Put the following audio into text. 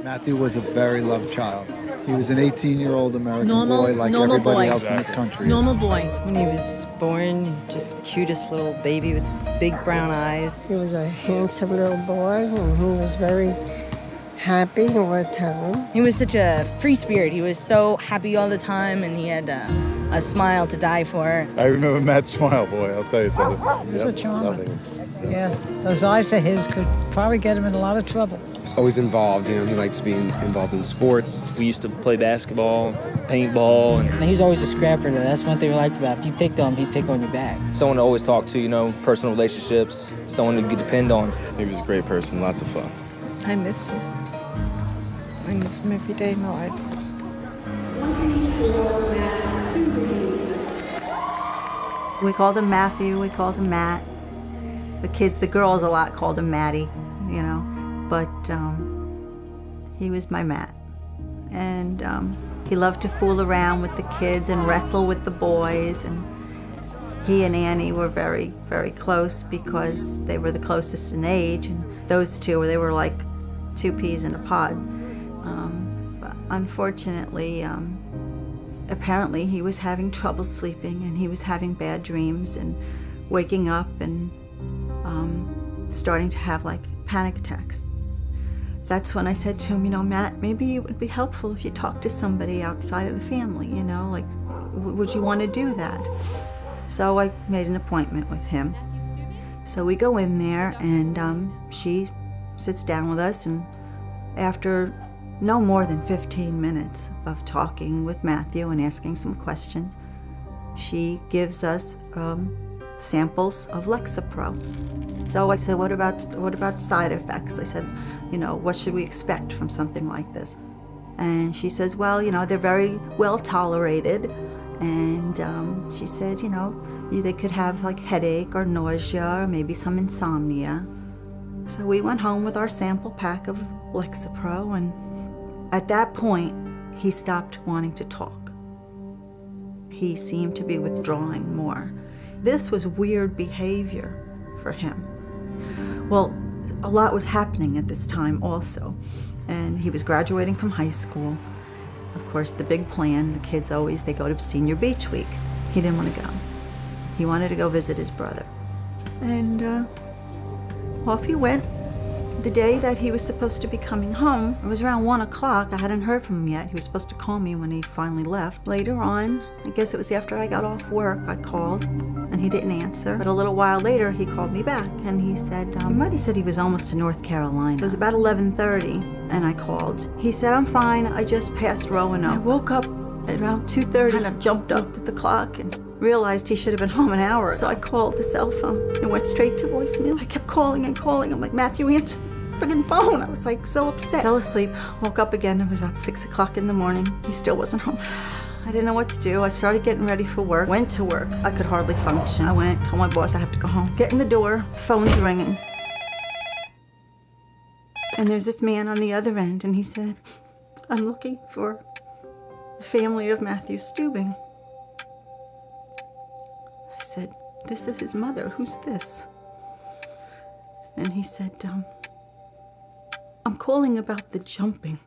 Matthew was a very loved child. He was an 18-year-old American boy like everybody else in this country. Normal boy. When he was born, just the cutest little baby with big brown eyes. He was a handsome little boy, and he was very happy all the time. He was such a free spirit. He was so happy all the time, and he had a smile to die for. I remember Matt's smile, boy, I'll tell you something. He was a charmer. Yeah, those eyes of his could probably get him in a lot of trouble. He was always involved, you know, he likes being involved in sports. We used to play basketball, paintball. And he was always a scrapper, though. That's one thing we liked about him. If you picked on him, he'd pick on your back. Someone to always talk to, you know, personal relationships, someone to depend on. He was a great person, lots of fun. I miss him. I miss him every day of my life. We called him Matthew, we called him Matt. The kids, the girls a lot called him Matty, you know, but he was my Matt. And he loved to fool around with the kids and wrestle with the boys, and he and Annie were very, very close because they were the closest in age, and those two, they were like two peas in a pod. But unfortunately, apparently he was having trouble sleeping, and he was having bad dreams and waking up and starting to have like panic attacks. That's when I said to him, you know, Matt, maybe it would be helpful if you talked to somebody outside of the family, you know, like, would you want to do that? So I made an appointment with him. So we go in there, and she sits down with us, and after no more than 15 minutes of talking with Matthew and asking some questions, she gives us samples of Lexapro. So I said, what about side effects? I said, you know, what should we expect from something like this? And she says, well, you know, they're very well tolerated. And she said, you know, they could have like headache or nausea or maybe some insomnia. So we went home with our sample pack of Lexapro, and at that point, he stopped wanting to talk. He seemed to be withdrawing more. This was weird behavior for him. Well, a lot was happening at this time also, and he was graduating from high school. Of course, the big plan, the kids always, they go to Senior Beach Week. He didn't want to go. He wanted to go visit his brother. And off he went. The day that he was supposed to be coming home, it was around 1 o'clock. I hadn't heard from him yet. He was supposed to call me when he finally left. Later on, I guess it was after I got off work, I called, and he didn't answer. But a little while later, he called me back, and he said, he might have said he was almost to North Carolina. It was about 11:30, and I called. He said, I'm fine, I just passed Roanoke. I woke up at around 2:30, kind of jumped up at the clock, and realized he should have been home an hour ago. So I called the cell phone. It went straight to voicemail. I kept calling and calling. I'm like, Matthew, answer the friggin' phone. I was like so upset. Fell asleep, woke up again. It was about 6 o'clock in the morning. He still wasn't home. I didn't know what to do. I started getting ready for work. Went to work. I could hardly function. I went, told my boss I have to go home. Get in the door, phone's ringing. And there's this man on the other end, and he said, I'm looking for the family of Matthew Stubing. I said, this is his mother. Who's this? And he said, I'm calling about the jumping.